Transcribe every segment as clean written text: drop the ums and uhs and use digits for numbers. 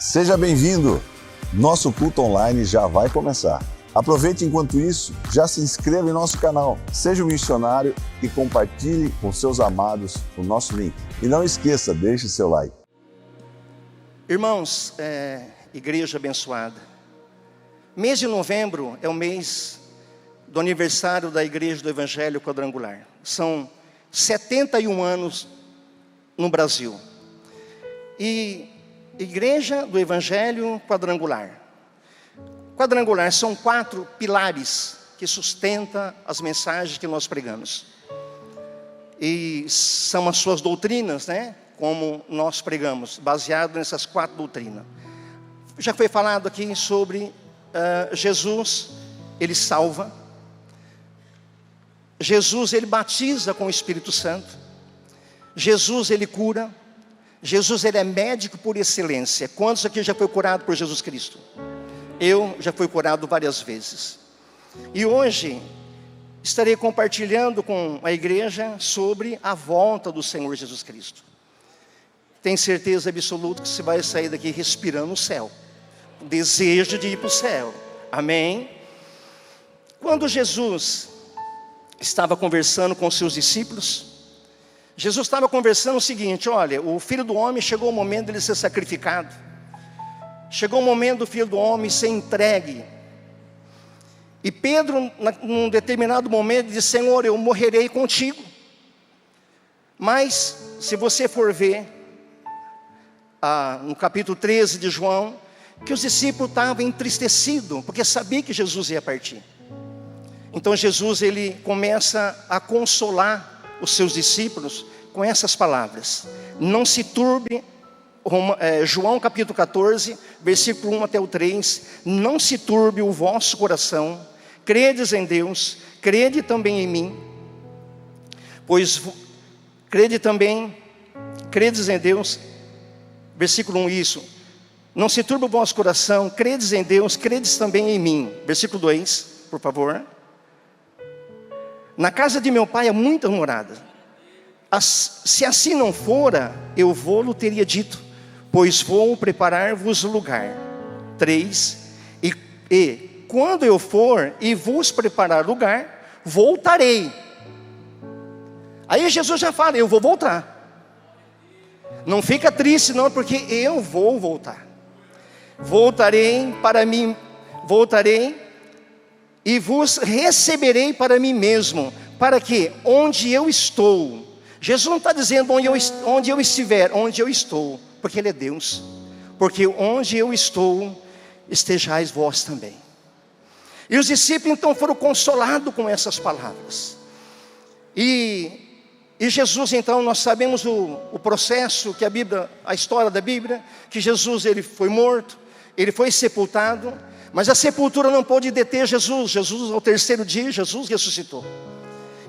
Seja bem-vindo! Nosso culto online já vai começar. Aproveite enquanto isso, já se inscreva em nosso canal, seja um missionário e compartilhe com seus amados o nosso link. E não esqueça, deixe seu like. Irmãos, igreja abençoada, mês de novembro é o mês do aniversário da Igreja do Evangelho Quadrangular. São 71 anos no Brasil. E Igreja do Evangelho Quadrangular. Quadrangular são 4 pilares que sustentam as mensagens que nós pregamos. E são as suas doutrinas, né? Como nós pregamos, baseado nessas 4 doutrinas. Já foi falado aqui sobre Jesus, Ele salva. Jesus, Ele batiza com o Espírito Santo. Jesus, Ele cura. Jesus, Ele é médico por excelência. Quantos aqui já foi curado por Jesus Cristo? Eu já fui curado várias vezes. E hoje estarei compartilhando com a igreja sobre a volta do Senhor Jesus Cristo. Tenho certeza absoluta que você vai sair daqui respirando o céu. O desejo de ir para o céu. Amém? Quando Jesus estava conversando com os seus discípulos, Jesus estava conversando o seguinte: olha, o Filho do Homem chegou o momento dele ser sacrificado. Chegou o momento do Filho do Homem ser entregue. E Pedro, num determinado momento, disse: Senhor, eu morrerei contigo. Mas, se você for ver, no capítulo 13 de João, que os discípulos estavam entristecidos, porque sabiam que Jesus ia partir. Então Jesus, ele começa a consolar os seus discípulos com essas palavras: não se turbe, João capítulo 14, versículo 1 até o 3, não se turbe o vosso coração, credes em Deus, crede também em mim, pois credes em Deus, versículo 1, isso, não se turbe o vosso coração, credes em Deus, credes também em mim, versículo 2, por favor. Na casa de meu pai há muitas moradas. Se assim não fora, eu vou-lo teria dito, pois vou preparar-vos lugar. 3. E quando eu for e vos preparar lugar, voltarei. Aí Jesus já fala: eu vou voltar. Não fica triste não, porque eu vou voltar. Voltarei e vos receberei para mim mesmo, para que onde eu estou, Jesus não está dizendo onde eu estiver, onde eu estou, porque Ele é Deus, porque onde eu estou, estejais vós também. E os discípulos então foram consolados com essas palavras. E Jesus então, nós sabemos o processo que a história da Bíblia, que Jesus, ele foi morto, ele foi sepultado, mas a sepultura não pôde deter Jesus. Jesus, ao terceiro dia, Jesus ressuscitou.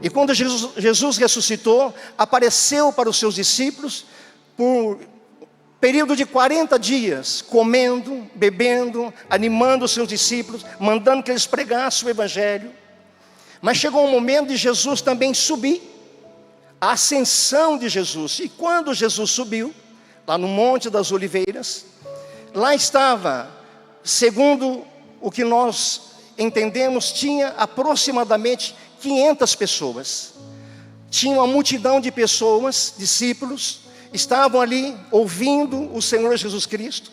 E quando Jesus ressuscitou, apareceu para os seus discípulos por período de 40 dias, comendo, bebendo, animando os seus discípulos, mandando que eles pregassem o Evangelho. Mas chegou um momento de Jesus também subir, a ascensão de Jesus. E quando Jesus subiu, lá no Monte das Oliveiras, lá estava, segundo o que nós entendemos, tinha aproximadamente 500 pessoas. Tinha uma multidão de pessoas, discípulos, estavam ali ouvindo o Senhor Jesus Cristo.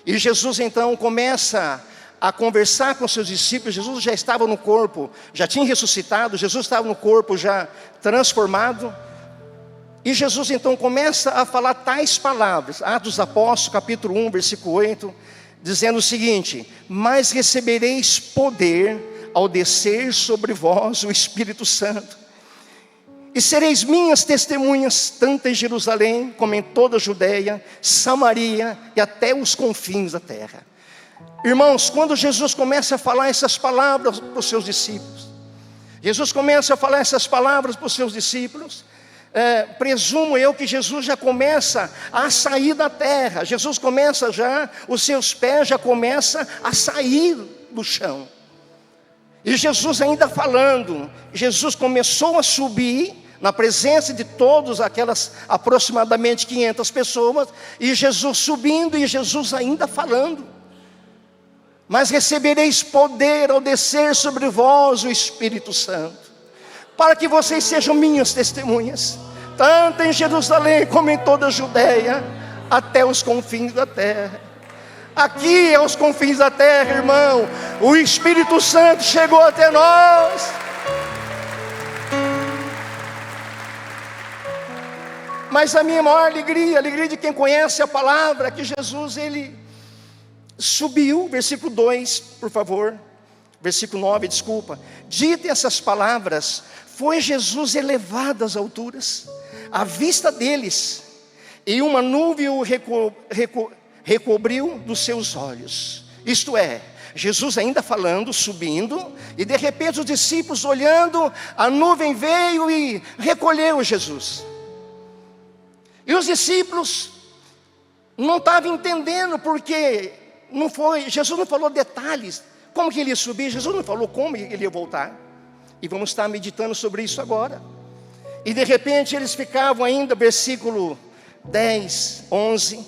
E Jesus então começa a conversar com seus discípulos. Jesus já estava no corpo, já tinha ressuscitado, Jesus estava no corpo já transformado. E Jesus então começa a falar tais palavras, Atos dos Apóstolos, capítulo 1, versículo 8, dizendo o seguinte: mas recebereis poder ao descer sobre vós o Espírito Santo, e sereis minhas testemunhas, tanto em Jerusalém, como em toda a Judeia, Samaria e até os confins da terra. Irmãos, quando Jesus começa a falar essas palavras para os seus discípulos, presumo eu que Jesus já começa a sair da terra. Jesus começa já, os seus pés já começam a sair do chão. E Jesus ainda falando, Jesus começou a subir na presença de todos, aquelas aproximadamente 500 pessoas, e Jesus subindo e Jesus ainda falando: mas recebereis poder ao descer sobre vós o Espírito Santo, para que vocês sejam minhas testemunhas, tanto em Jerusalém como em toda a Judeia, até os confins da terra. Aqui aos confins da terra, irmão, o Espírito Santo chegou até nós. Mas a minha maior alegria, a alegria de quem conhece a palavra, é que Jesus, ele subiu, versículo 2, por favor, versículo 9, desculpa. Dito essas palavras, foi Jesus elevado às alturas, à vista deles, e uma nuvem o recobriu dos seus olhos. Isto é, Jesus ainda falando, subindo, e de repente os discípulos olhando, a nuvem veio e recolheu Jesus. E os discípulos não estavam entendendo, porque Jesus não falou detalhes, como que ele ia subir, Jesus não falou como ele ia voltar. E vamos estar meditando sobre isso agora. E de repente eles ficavam ainda, versículo 10, 11,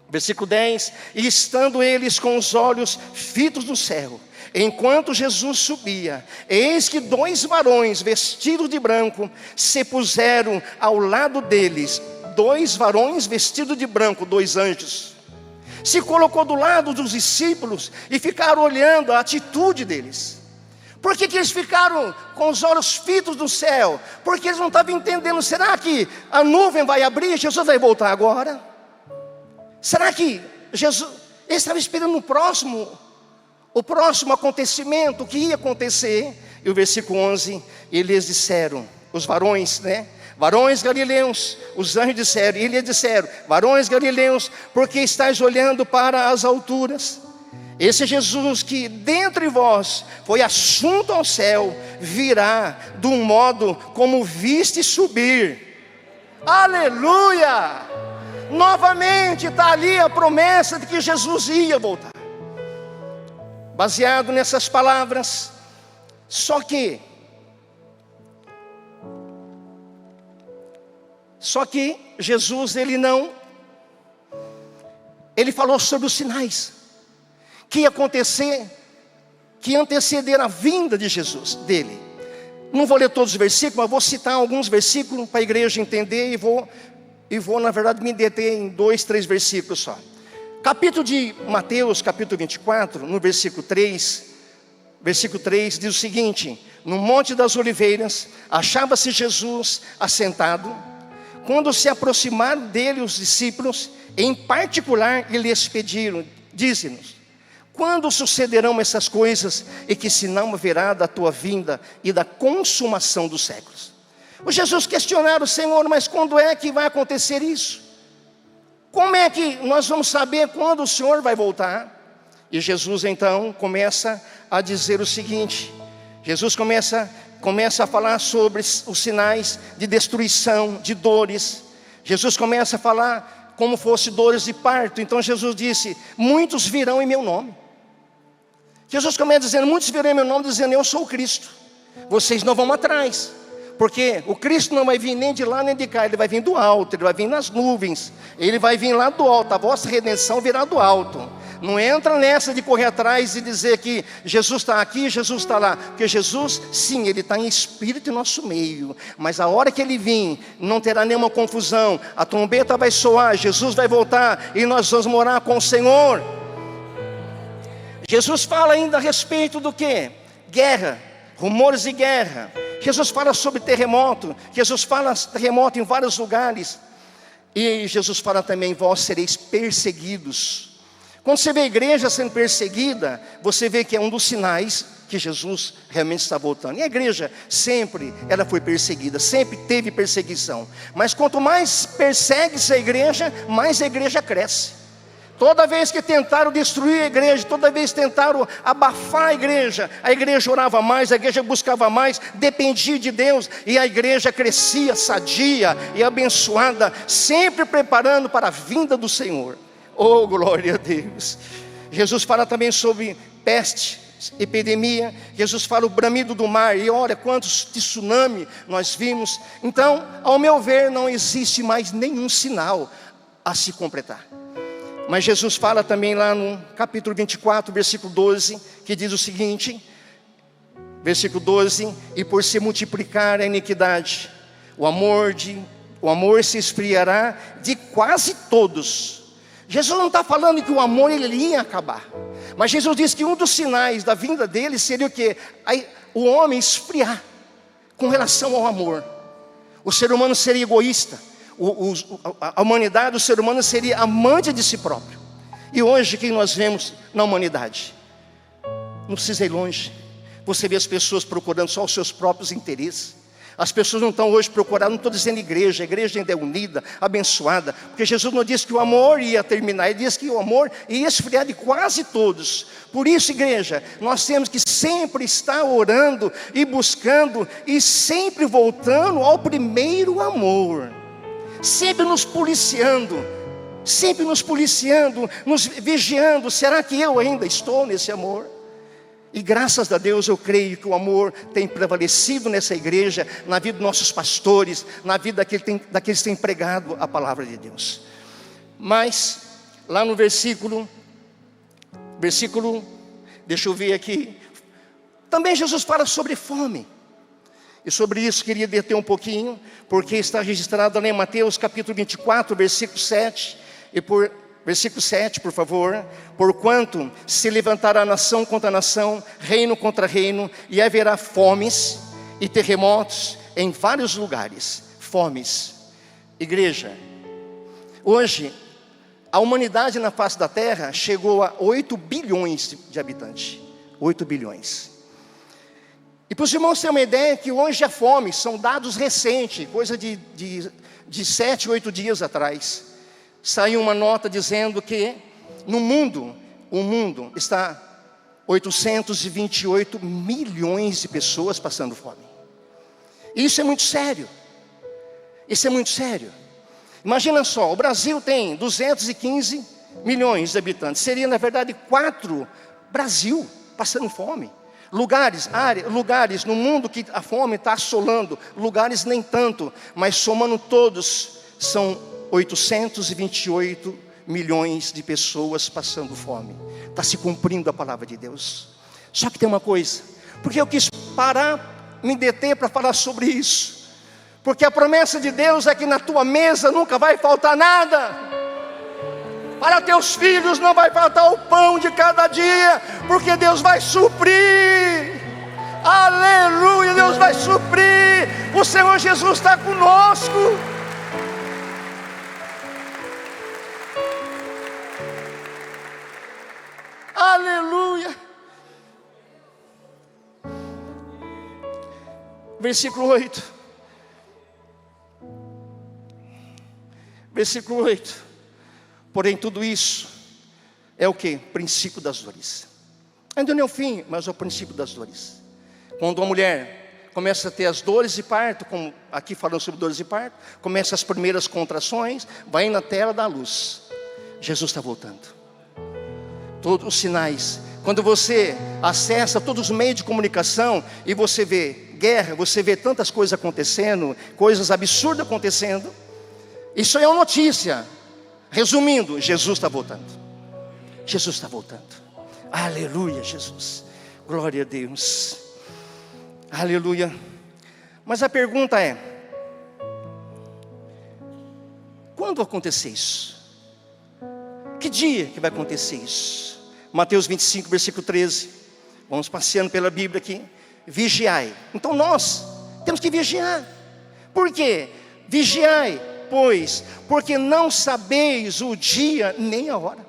versículo 10, e estando eles com os olhos fitos no céu, enquanto Jesus subia, eis que 2 varões vestidos de branco se puseram ao lado deles. 2 varões vestidos de branco, 2 anjos, se colocou do lado dos discípulos e ficaram olhando a atitude deles. Por que eles ficaram com os olhos fitos no céu? Porque eles não estavam entendendo. Será que a nuvem vai abrir e Jesus vai voltar agora? Será que Jesus, eles estavam esperando o próximo acontecimento, o que ia acontecer? E o versículo 11, eles disseram, os varões, varões galileus, os anjos disseram, e eles disseram: varões galileus, porque estáis olhando para as alturas? Esse Jesus que dentre vós foi assunto ao céu, virá do modo como viste subir. Aleluia! Novamente está ali a promessa de que Jesus ia voltar. Baseado nessas palavras, só que Jesus, ele falou sobre os sinais que ia acontecer, que ia anteceder a vinda de Jesus, dele. Não vou ler todos os versículos, mas vou citar alguns versículos para a igreja entender, e vou na verdade me deter em 2, 3 versículos só. Capítulo de Mateus, capítulo 24, no versículo 3 diz o seguinte: no Monte das Oliveiras achava-se Jesus assentado. Quando se aproximaram dele os discípulos, em particular, e lhes pediram, dize-nos: quando sucederão essas coisas, e que sinal haverá da tua vinda e da consumação dos séculos? Os Jesus questionaram: Senhor, mas quando é que vai acontecer isso? Como é que nós vamos saber quando o Senhor vai voltar? E Jesus então começa a dizer o seguinte, Jesus começa a falar sobre os sinais de destruição, de dores. Jesus começa a falar como fosse dores de parto. Então Jesus disse: muitos virão em meu nome. Jesus começa dizendo: muitos virão em meu nome, dizendo: eu sou o Cristo. Vocês não vão atrás, porque o Cristo não vai vir nem de lá nem de cá, ele vai vir do alto, ele vai vir nas nuvens, ele vai vir lá do alto. A vossa redenção virá do alto. Não entra nessa de correr atrás e dizer que Jesus está aqui, Jesus está lá. Porque Jesus, sim, ele está em espírito em nosso meio, mas a hora que ele vir, não terá nenhuma confusão. A trombeta vai soar, Jesus vai voltar, e nós vamos morar com o Senhor. Jesus fala ainda a respeito do que? Guerra, rumores de guerra. Jesus fala sobre terremoto. Jesus fala terremoto em vários lugares. E Jesus fala também: vós sereis perseguidos. Quando você vê a igreja sendo perseguida, você vê que é um dos sinais que Jesus realmente está voltando. E a igreja sempre, ela foi perseguida, sempre teve perseguição. Mas quanto mais persegue-se a igreja, mais a igreja cresce. Toda vez que tentaram destruir a igreja, toda vez que tentaram abafar a igreja orava mais, a igreja buscava mais, dependia de Deus, e a igreja crescia sadia e abençoada, sempre preparando para a vinda do Senhor. Oh, glória a Deus. Jesus fala também sobre peste, epidemia. Jesus fala o bramido do mar, e olha quantos tsunami nós vimos. Então, ao meu ver, não existe mais nenhum sinal a se completar. Mas Jesus fala também lá no capítulo 24, versículo 12, que diz o seguinte, versículo 12: e por se multiplicar a iniquidade, o amor se esfriará de quase todos. Jesus não está falando que o amor ele ia acabar, mas Jesus diz que um dos sinais da vinda dele seria o quê? O homem esfriar com relação ao amor. O ser humano seria egoísta, a humanidade, o ser humano seria amante de si próprio. E hoje, o que nós vemos na humanidade? Não precisa ir longe, você vê as pessoas procurando só os seus próprios interesses. As pessoas não estão hoje procurando, não estou dizendo igreja, a igreja ainda é unida, abençoada, porque Jesus não disse que o amor ia terminar, ele disse que o amor ia esfriar de quase todos. Por isso, igreja, nós temos que sempre estar orando e buscando e sempre voltando ao primeiro amor, sempre nos policiando, nos vigiando. Será que eu ainda estou nesse amor? E graças a Deus eu creio que o amor tem prevalecido nessa igreja, na vida dos nossos pastores, na vida daqueles que têm pregado a palavra de Deus. Mas, lá no versículo, deixa eu ver aqui, também Jesus fala sobre fome. E sobre isso queria deter um pouquinho, porque está registrado lá em Mateus capítulo 24, versículo 7, versículo 7, por favor. Porquanto se levantará nação contra nação, reino contra reino, e haverá fomes e terremotos em vários lugares. Fomes. Igreja, hoje a humanidade na face da terra chegou a 8 bilhões de habitantes. 8 bilhões. E para os irmãos terem uma ideia que hoje a fome, são dados recentes, coisa de 7, 8 dias atrás. Saiu uma nota dizendo que no mundo, o mundo está 828 milhões de pessoas passando fome. Isso é muito sério. Isso é muito sério. Imagina só, o Brasil tem 215 milhões de habitantes. Seria na verdade 4 Brasil passando fome. Lugares no mundo que a fome está assolando, lugares nem tanto, mas somando todos, são 828 milhões de pessoas passando fome. Está se cumprindo a palavra de Deus. Só que tem uma coisa, porque eu quis me deter para falar sobre isso, porque a promessa de Deus é que na tua mesa nunca vai faltar nada. Para teus filhos não vai faltar o pão de cada dia, porque Deus vai suprir. Aleluia, Deus vai suprir. O Senhor Jesus está conosco. Aleluia. Versículo 8. Versículo 8. Porém tudo isso é o que? Princípio das dores. Ainda não é o fim, mas é o princípio das dores. Quando uma mulher começa a ter as dores de parto, como aqui falando sobre dores de parto, começa as primeiras contrações, vai na tela da luz. Jesus está voltando. Todos os sinais. Quando você acessa todos os meios de comunicação e você vê guerra, você vê tantas coisas acontecendo, coisas absurdas acontecendo, isso é uma notícia. Resumindo, Jesus está voltando. Jesus está voltando. Aleluia, Jesus. Glória a Deus. Aleluia. Mas a pergunta é: quando vai acontecer isso? Que dia que vai acontecer isso? Mateus 25, versículo 13. Vamos passeando pela Bíblia aqui. Vigiai. Então nós temos que vigiar. Por quê? Vigiai, pois, porque não sabeis o dia nem a hora.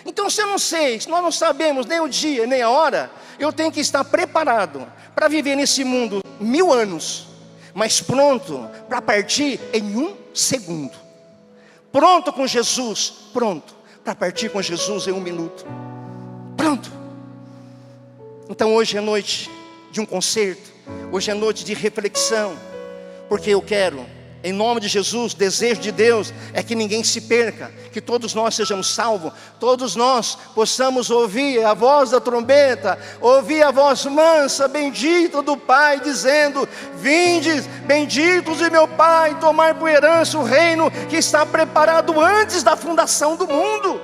Então se eu não sei, se nós não sabemos nem o dia nem a hora, eu tenho que estar preparado para viver nesse mundo 1000 anos, mas pronto para partir em 1 segundo. Pronto com Jesus, pronto para partir com Jesus em 1 minuto. Pronto. Então hoje é noite de um concerto, hoje é noite de reflexão, porque eu quero Em nome de Jesus, o desejo de Deus é que ninguém se perca, que todos nós sejamos salvos, todos nós possamos ouvir a voz da trombeta, ouvir a voz mansa, bendita do Pai, dizendo: vinde, benditos de meu Pai, tomar por herança o reino que está preparado antes da fundação do mundo.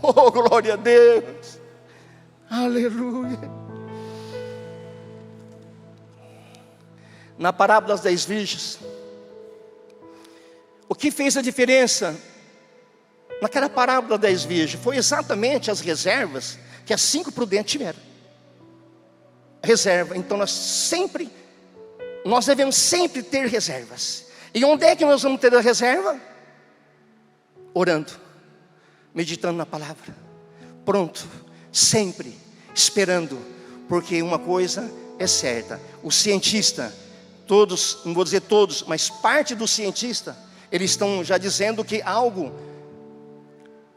Oh, glória a Deus, aleluia. Na parábola das 10 virgens, o que fez a diferença naquela parábola das 10 virgens foi exatamente as reservas que as 5 prudentes tiveram. Reserva. Então nós devemos sempre ter reservas. E onde é que nós vamos ter a reserva? Orando, meditando na palavra, pronto, sempre esperando, porque uma coisa é certa: o cientista, todos, não vou dizer todos, mas parte dos cientistas, eles estão já dizendo que algo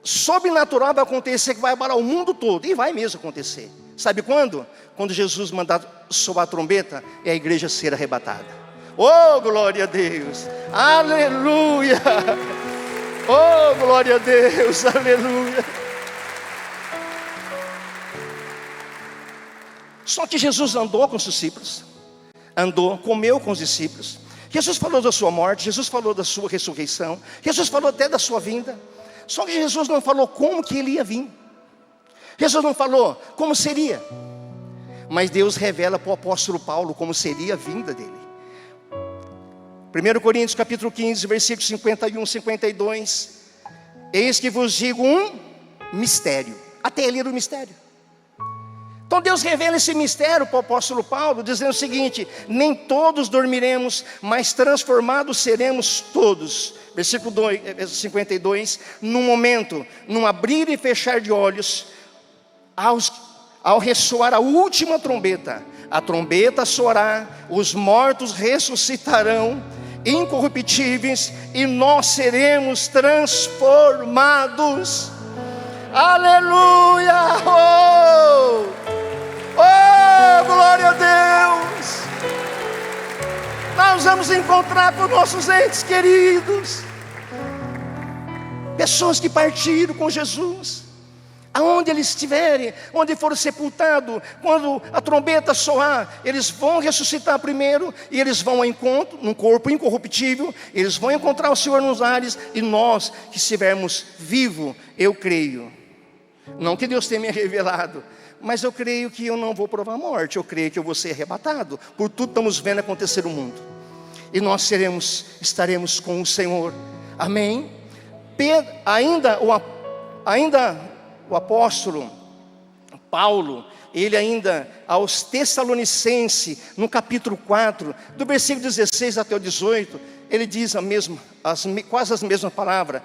sobrenatural vai acontecer, que vai abalar o mundo todo, e vai mesmo acontecer. Sabe quando? Quando Jesus mandar soar a trombeta e a igreja ser arrebatada. Oh, glória a Deus, aleluia, oh, glória a Deus, aleluia. Só que Jesus andou com os discípulos, andou, comeu com os discípulos. Jesus falou da sua morte, Jesus falou da sua ressurreição, Jesus falou até da sua vinda. Só que Jesus não falou como que ele ia vir. Jesus não falou como seria. Mas Deus revela para o apóstolo Paulo como seria a vinda dele. 1 Coríntios capítulo 15, versículos 51, 52. Eis que vos digo um mistério. Até ele era um mistério. Então Deus revela esse mistério para o apóstolo Paulo, dizendo o seguinte: nem todos dormiremos, mas transformados seremos todos. Versículo 52, num momento, num abrir e fechar de olhos, ao ressoar a última trombeta, a trombeta soará, os mortos ressuscitarão, incorruptíveis, e nós seremos transformados. Aleluia! Oh! Oh, glória a Deus! Nós vamos encontrar com nossos entes queridos, pessoas que partiram com Jesus, aonde eles estiverem, onde foram sepultados, quando a trombeta soar, eles vão ressuscitar primeiro, e eles vão ao encontro, num corpo incorruptível, eles vão encontrar o Senhor nos ares, e nós que estivermos vivos, eu creio, não que Deus tenha me revelado, mas eu creio que eu não vou provar a morte, eu creio que eu vou ser arrebatado, por tudo estamos vendo acontecer no mundo, e nós estaremos com o Senhor, amém? Ainda o apóstolo Paulo, ele ainda aos Tessalonicenses, no capítulo 4, do versículo 16 até o 18, ele diz quase as mesmas palavras,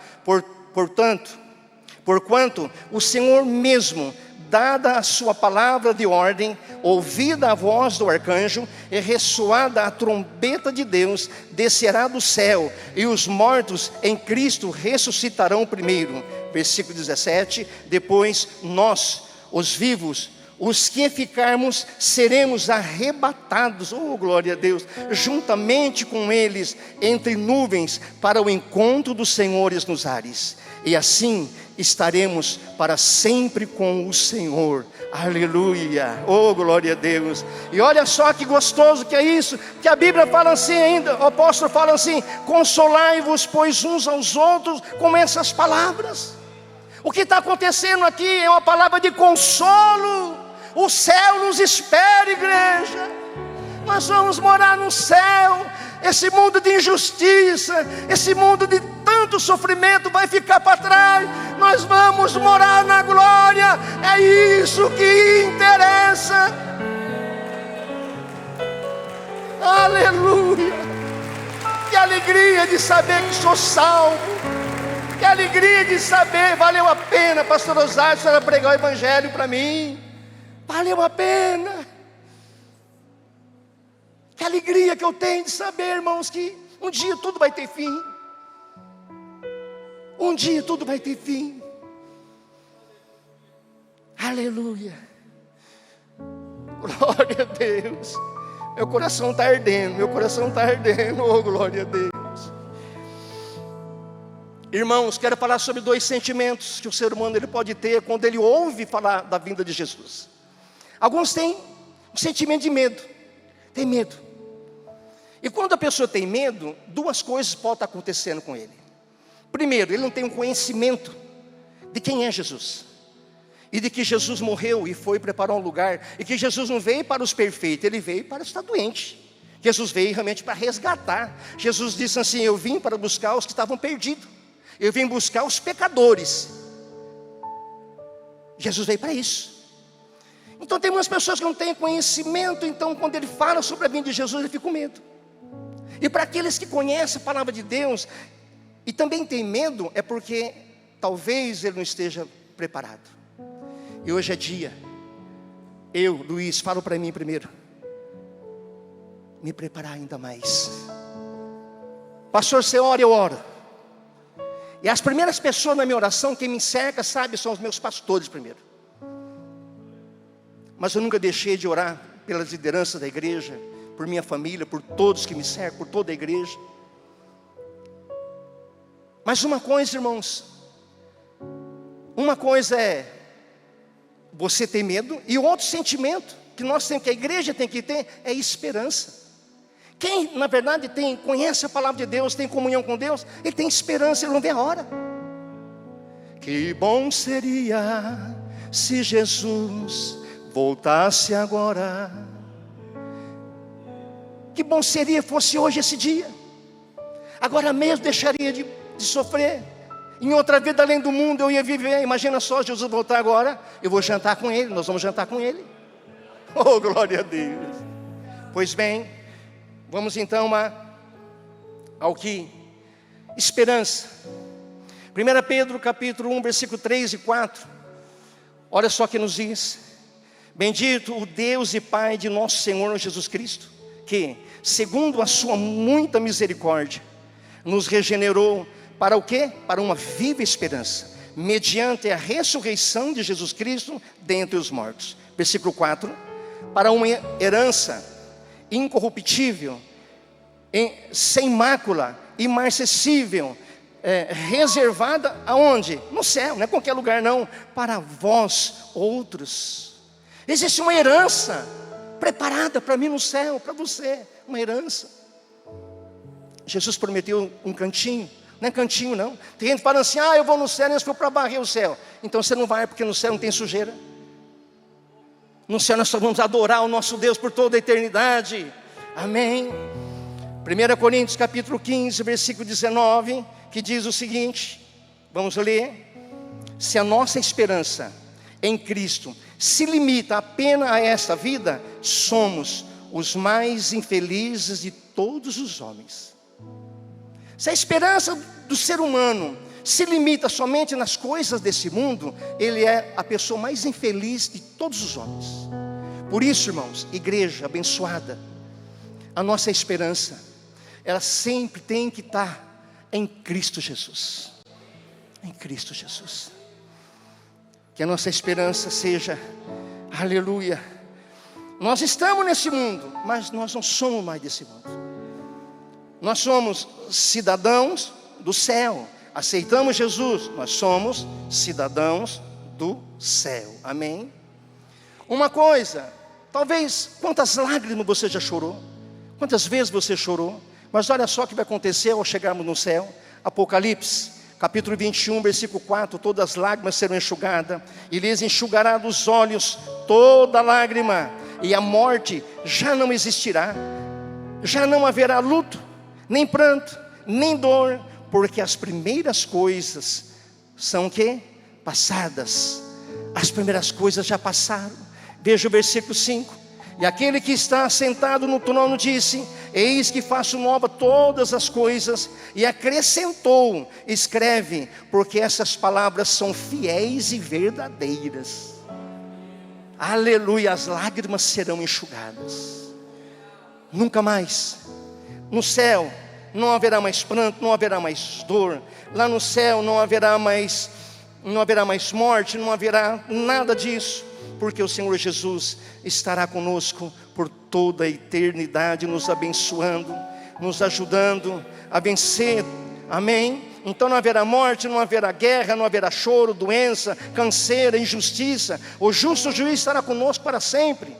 porquanto o Senhor mesmo, dada a sua palavra de ordem, ouvida a voz do arcanjo, e ressoada a trombeta de Deus, descerá do céu, e os mortos em Cristo ressuscitarão primeiro. Versículo 17, depois nós, os vivos, os que ficarmos, seremos arrebatados, oh glória a Deus, juntamente com eles, entre nuvens, para o encontro dos senhores nos ares, e assim estaremos para sempre com o Senhor, aleluia, oh glória a Deus. E olha só que gostoso que é isso, que a Bíblia fala assim ainda, o apóstolo fala assim: consolai-vos pois uns aos outros com essas palavras. O que está acontecendo aqui é uma palavra de consolo. O céu nos espera, igreja. Nós vamos morar no céu. Esse mundo de injustiça, esse mundo de tanto sofrimento vai ficar para trás. Nós vamos morar na glória. É isso que interessa. Aleluia. Que alegria de saber que sou salvo. Que alegria de saber, valeu a pena, pastor Osório, a senhora pregar o evangelho para mim. Valeu a pena. Que alegria que eu tenho de saber, irmãos, que um dia tudo vai ter fim. Um dia tudo vai ter fim. Aleluia. Glória a Deus. Meu coração está ardendo, meu coração está ardendo, oh glória a Deus. Irmãos, quero falar sobre 2 sentimentos que o ser humano ele pode ter quando ele ouve falar da vinda de Jesus. Alguns têm um sentimento de medo, tem medo. E quando a pessoa tem medo, 2 coisas podem estar acontecendo com ele. Primeiro, ele não tem um conhecimento de quem é Jesus, e de que Jesus morreu e foi preparar um lugar, e que Jesus não veio para os perfeitos, ele veio para estar doente. Jesus veio realmente para resgatar. Jesus disse assim: eu vim para buscar os que estavam perdidos, eu vim buscar os pecadores. Jesus veio para isso. Então tem umas pessoas que não têm conhecimento, então quando ele fala sobre a vinda de Jesus, ele fica com medo. E para aqueles que conhecem a palavra de Deus e também tem medo, é porque talvez ele não esteja preparado. E hoje é dia, eu, Luiz, falo para mim primeiro, me preparar ainda mais. Pastor, você ora, eu oro. E as primeiras pessoas na minha oração, quem me cerca, sabe, são os meus pastores primeiro. Mas eu nunca deixei de orar pelas lideranças da igreja, por minha família, por todos que me cercam, por toda a igreja. Mas uma coisa, irmãos, uma coisa é você ter medo, e outro sentimento que nós temos, que a igreja tem que ter, é esperança. Quem na verdade conhece a palavra de Deus, tem comunhão com Deus, ele tem esperança, ele não vê a hora. Que bom seria se Jesus voltasse agora. Que bom seria fosse hoje esse dia. Agora mesmo deixaria de sofrer. Em outra vida além do mundo eu ia viver. Imagina só, Jesus voltar agora, eu vou jantar com ele, nós vamos jantar com ele. Oh, glória a Deus. Pois bem, vamos então ao que? Esperança. 1 Pedro capítulo 1, versículo 3 e 4. Olha só o que nos diz: bendito o Deus e Pai de nosso Senhor Jesus Cristo, que, segundo a sua muita misericórdia, nos regenerou para o quê? Para uma viva esperança, mediante a ressurreição de Jesus Cristo dentre os mortos. Versículo 4. Para uma herança incorruptível, sem mácula, imarcessível, reservada aonde? No céu, não é qualquer lugar não, para vós outros. Existe uma herança preparada para mim no céu, para você, uma herança. Jesus prometeu um cantinho, não é cantinho não. Tem gente falando assim: eu vou no céu, eu vou para varrer o céu. Então você não vai, porque no céu não tem sujeira. No céu nós só vamos adorar o nosso Deus por toda a eternidade. Amém. 1 Coríntios capítulo 15, versículo 19, que diz o seguinte, vamos ler: se a nossa esperança em Cristo se limita apenas a esta vida, somos os mais infelizes de todos os homens. Se a esperança do ser humano se limita somente nas coisas desse mundo, ele é a pessoa mais infeliz de todos os homens. Por isso, irmãos, igreja abençoada, a nossa esperança, ela sempre tem que estar em Cristo Jesus. Em Cristo Jesus. Que a nossa esperança seja, aleluia. Nós estamos nesse mundo, mas nós não somos mais desse mundo. Nós somos cidadãos do céu. Aceitamos Jesus, nós somos cidadãos do céu. Amém? Uma coisa, talvez, quantas lágrimas você já chorou? Quantas vezes você chorou? Mas olha só o que vai acontecer ao chegarmos no céu. Apocalipse, capítulo 21, versículo 4. Todas as lágrimas serão enxugadas, e lhes enxugará dos olhos toda lágrima, e a morte já não existirá. Já não haverá luto, nem pranto, nem dor, porque as primeiras coisas são o quê? Passadas. As primeiras coisas já passaram. Veja o versículo 5. E aquele que está sentado no trono disse: eis que faço nova todas as coisas. E acrescentou: escreve, porque essas palavras são fiéis e verdadeiras. Aleluia, as lágrimas serão enxugadas. Nunca mais. No céu não haverá mais pranto, não haverá mais dor. Lá no céu não haverá mais morte, não haverá nada disso. porque o Senhor Jesus estará conosco por toda a eternidade, nos abençoando, nos ajudando a vencer, amém? Então não haverá morte, não haverá guerra, não haverá choro, doença, canseira, injustiça. O justo juiz estará conosco para sempre.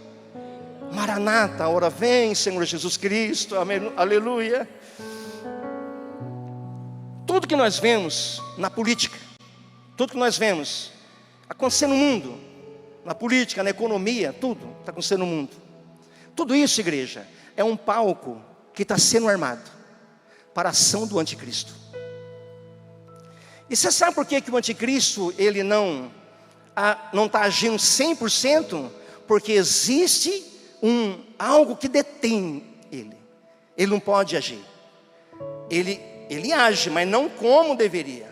Maranata, a hora vem, Senhor Jesus Cristo, amém, aleluia. Tudo que nós vemos na política, tudo que nós vemos acontecer no mundo, na política, na economia, tudo está acontecendo no mundo. Tudo isso, igreja, é um palco que está sendo armado para a ação do anticristo. E você sabe por que o anticristo ele não está agindo 100%? Porque existe algo que detém ele. Ele não pode agir. Ele age, mas não como deveria.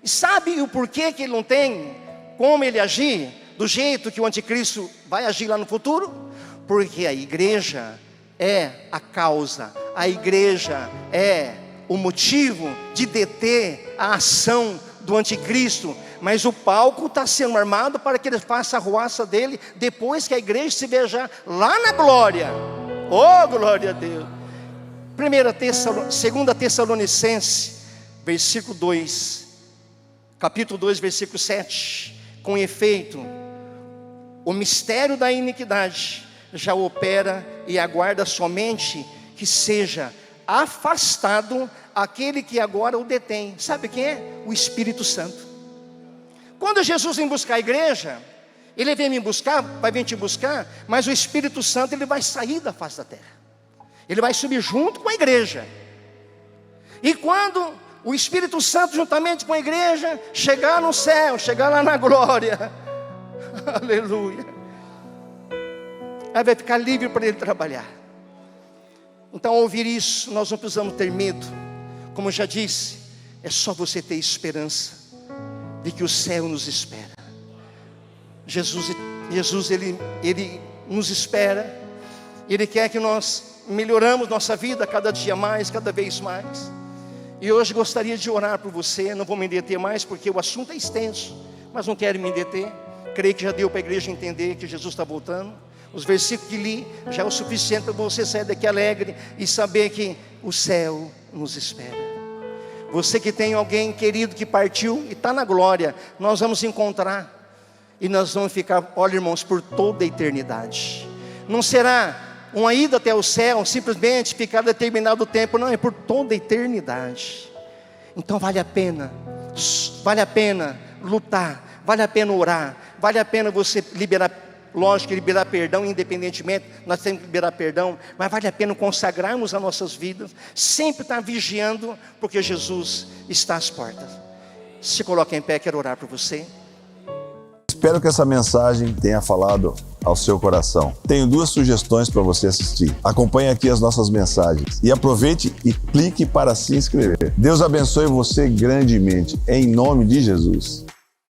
E sabe o porquê que ele não tem como ele agir do jeito que o anticristo vai agir lá no futuro? Porque a igreja é a causa, a igreja é o motivo de deter a ação do anticristo. Mas o palco está sendo armado para que ele faça a arruaça dele depois que a igreja se veja lá na glória. Oh, glória a Deus. 2 Tessalonicenses, versículo 2, capítulo 2, versículo 7. Com efeito, o mistério da iniquidade já opera e aguarda somente que seja afastado aquele que agora o detém. Sabe quem é? O Espírito Santo. Quando Jesus vem buscar a igreja, ele vem me buscar, vai vir te buscar, mas o Espírito Santo ele vai sair da face da terra. Ele vai subir junto com a igreja. E quando o Espírito Santo juntamente com a igreja chegar no céu, chegar lá na glória, aleluia, aí vai ficar livre para ele trabalhar. Então, ao ouvir isso, nós não precisamos ter medo. Como eu já disse, é só você ter esperança de que o céu nos espera. Jesus ele nos espera. Ele quer que nós melhoramos nossa vida cada dia mais, cada vez mais. E hoje gostaria de orar por você. Não vou me deter mais porque o assunto é extenso, mas não quero me deter. Creio que já deu para a igreja entender que Jesus está voltando. Os versículos que li já é o suficiente para você sair daqui alegre e saber que o céu nos espera. Você que tem alguém querido que partiu e está na glória, nós vamos encontrar e nós vamos ficar, olha irmãos, por toda a eternidade. Não será uma ida até o céu, simplesmente ficar determinado tempo, não, é por toda a eternidade. Então vale a pena lutar, vale a pena orar, vale a pena você liberar. Lógico que liberar perdão, independentemente, nós temos que liberar perdão, mas vale a pena consagrarmos as nossas vidas, sempre estar vigiando, porque Jesus está às portas. Se coloca em pé, quero orar por você. Espero que essa mensagem tenha falado ao seu coração. Tenho 2 sugestões para você assistir. Acompanhe aqui as nossas mensagens e aproveite e clique para se inscrever. Deus abençoe você grandemente, em nome de Jesus.